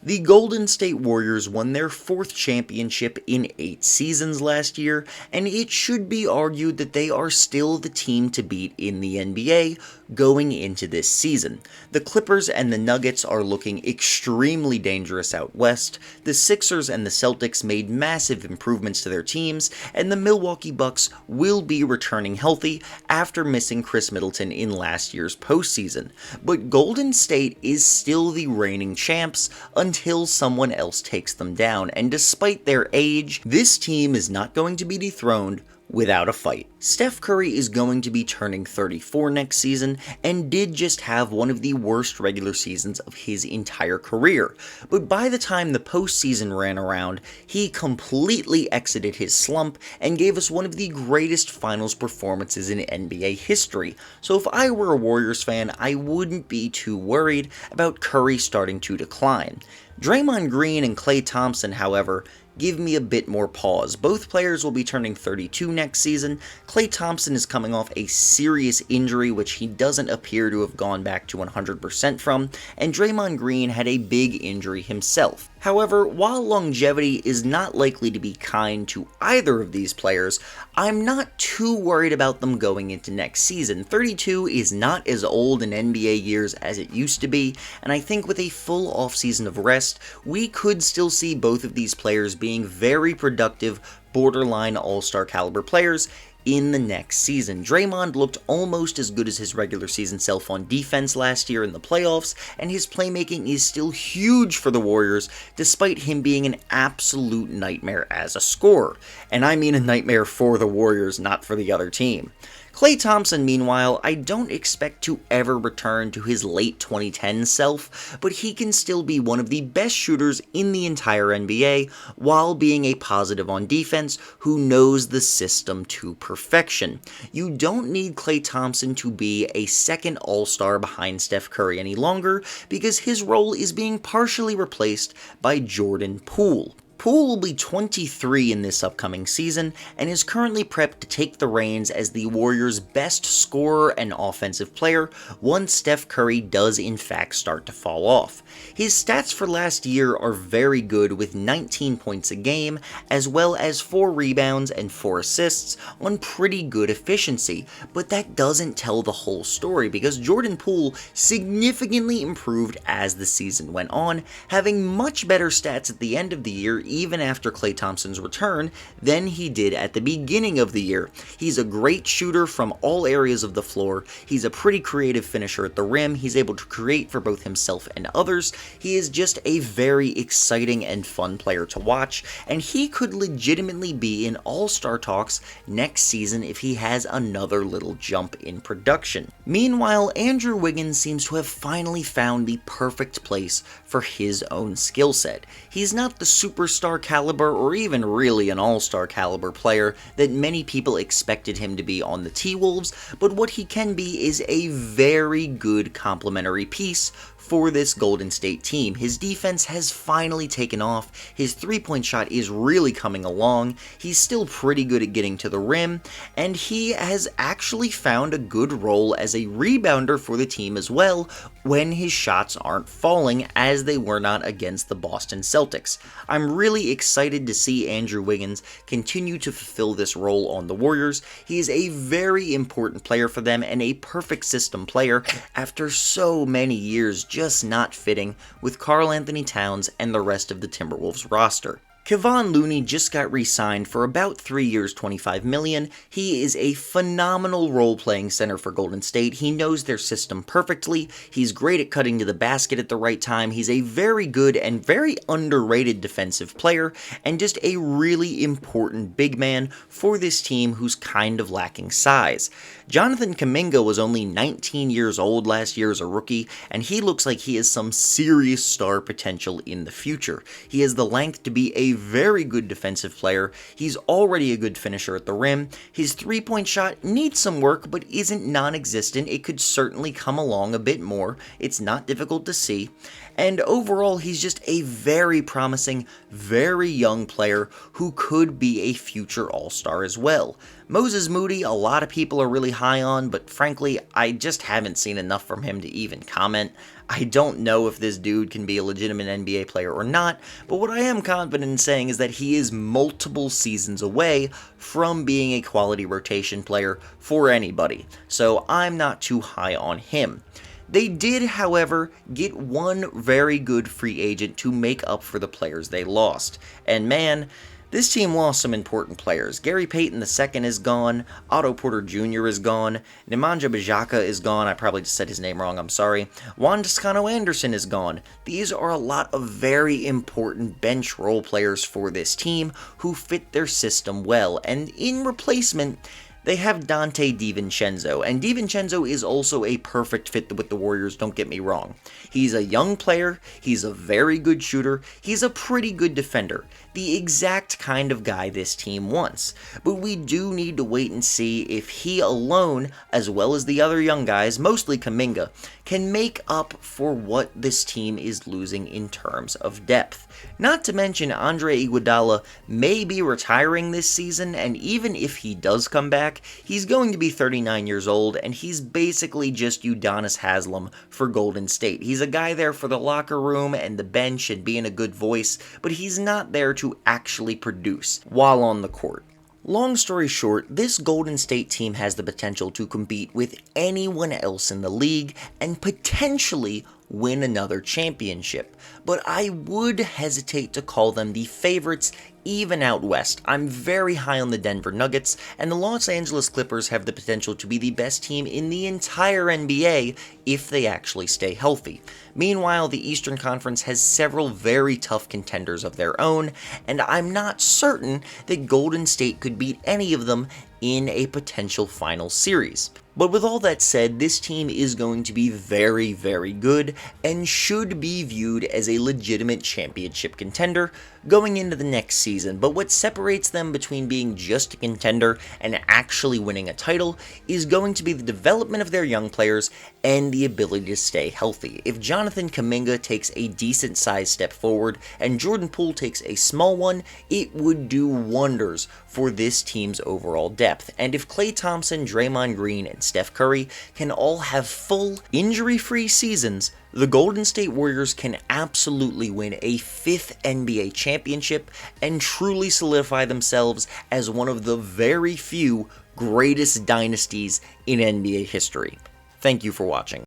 The Golden State Warriors won their fourth championship in 8 seasons last year, and it should be argued that they are still the team to beat in the NBA going into this season. The Clippers and the Nuggets are looking extremely dangerous out west, the Sixers and the Celtics made massive improvements to their teams, and the Milwaukee Bucks will be returning healthy after missing Chris Middleton in last year's postseason. But Golden State is still the reigning champs until someone else takes them down, and despite their age, this team is not going to be dethroned without a fight. Steph Curry is going to be turning 34 next season and did just have one of the worst regular seasons of his entire career, but by the time the postseason ran around, he completely exited his slump and gave us one of the greatest finals performances in NBA history. So if I were a Warriors fan, I wouldn't be too worried about Curry starting to decline. Draymond Green and Klay Thompson, however, give me a bit more pause. Both players will be turning 32 next season. Klay Thompson is coming off a serious injury which he doesn't appear to have gone back to 100% from, and Draymond Green had a big injury himself. However, while longevity is not likely to be kind to either of these players, I'm not too worried about them going into next season. 32 is not as old in NBA years as it used to be, and I think with a full offseason of rest, we could still see both of these players being very productive, borderline all-star caliber players in the next season. Draymond looked almost as good as his regular season self on defense last year in the playoffs, and his playmaking is still huge for the Warriors, despite him being an absolute nightmare as a scorer. And I mean a nightmare for the Warriors, not for the other team. Klay Thompson, meanwhile, I don't expect to ever return to his late 2010s self, but he can still be one of the best shooters in the entire NBA while being a positive on defense who knows the system to perfection. You don't need Klay Thompson to be a second all-star behind Steph Curry any longer because his role is being partially replaced by Jordan Poole. Poole will be 23 in this upcoming season and is currently prepped to take the reins as the Warriors' best scorer and offensive player once Steph Curry does in fact start to fall off. His stats for last year are very good with 19 points a game as well as 4 rebounds and 4 assists on pretty good efficiency, but that doesn't tell the whole story because Jordan Poole significantly improved as the season went on, having much better stats at the end of the year even after Klay Thompson's return than he did at the beginning of the year. He's a great shooter from all areas of the floor, he's a pretty creative finisher at the rim, he's able to create for both himself and others, he is just a very exciting and fun player to watch, and he could legitimately be in all-star talks next season if he has another little jump in production. Meanwhile, Andrew Wiggins seems to have finally found the perfect place for his own skill set. He's not the superstar caliber or even really an all-star caliber player that many people expected him to be on the T-Wolves, but what he can be is a very good complementary piece for this Golden State team. His defense has finally taken off, his three-point shot is really coming along, he's still pretty good at getting to the rim, and he has actually found a good role as a rebounder for the team as well when his shots aren't falling as they were not against the Boston Celtics. I'm really excited to see Andrew Wiggins continue to fulfill this role on the Warriors. He is a very important player for them and a perfect system player after so many years just not fitting with Karl Anthony Towns and the rest of the Timberwolves roster. Kevon Looney just got re-signed for about 3 years, $25 million. He is a phenomenal role-playing center for Golden State. He knows their system perfectly. He's great at cutting to the basket at the right time. He's a very good and very underrated defensive player, and just a really important big man for this team who's kind of lacking size. Jonathan Kuminga was only 19 years old last year as a rookie, and he looks like he has some serious star potential in the future. He has the length to be a very good defensive player, he's already a good finisher at the rim, his three-point shot needs some work but isn't non-existent, it could certainly come along a bit more, it's not difficult to see, and overall he's just a very promising, very young player who could be a future all-star as well. Moses Moody, a lot of people are really high on, but frankly, I just haven't seen enough from him to even comment. I don't know if this dude can be a legitimate NBA player or not, but what I am confident in saying is that he is multiple seasons away from being a quality rotation player for anybody, so I'm not too high on him. They did, however, get one very good free agent to make up for the players they lost, and man, this team lost some important players. Gary Payton II is gone, Otto Porter Jr. is gone, Nemanja Bjelica is gone, I probably just said his name wrong, I'm sorry. Juan Toscano-Anderson is gone. These are a lot of very important bench role players for this team who fit their system well, and in replacement, they have Dante DiVincenzo, and DiVincenzo is also a perfect fit with the Warriors, don't get me wrong. He's a young player, he's a very good shooter, he's a pretty good defender, the exact kind of guy this team wants. But we do need to wait and see if he alone, as well as the other young guys, mostly Kuminga, can make up for what this team is losing in terms of depth. Not to mention Andre Iguodala may be retiring this season, and even if he does come back, he's going to be 39 years old, and he's basically just Udonis Haslem for Golden State. He's a guy there for the locker room and the bench and being a good voice, but he's not there to actually produce while on the court. Long story short, this Golden State team has the potential to compete with anyone else in the league and potentially win another championship, but I would hesitate to call them the favorites even out west. I'm very high on the Denver Nuggets, and the Los Angeles Clippers have the potential to be the best team in the entire NBA if they actually stay healthy. Meanwhile, the Eastern Conference has several very tough contenders of their own, and I'm not certain that Golden State could beat any of them in a potential final series. But with all that said, this team is going to be very, very good and should be viewed as a legitimate championship contender going into the next season. But what separates them between being just a contender and actually winning a title is going to be the development of their young players and the ability to stay healthy. If Jonathan Kuminga takes a decent sized step forward and Jordan Poole takes a small one, it would do wonders for this team's overall depth. And if Klay Thompson, Draymond Green, and Steph Curry can all have full, injury-free seasons, the Golden State Warriors can absolutely win a 5th NBA championship and truly solidify themselves as one of the very few greatest dynasties in NBA history. Thank you for watching.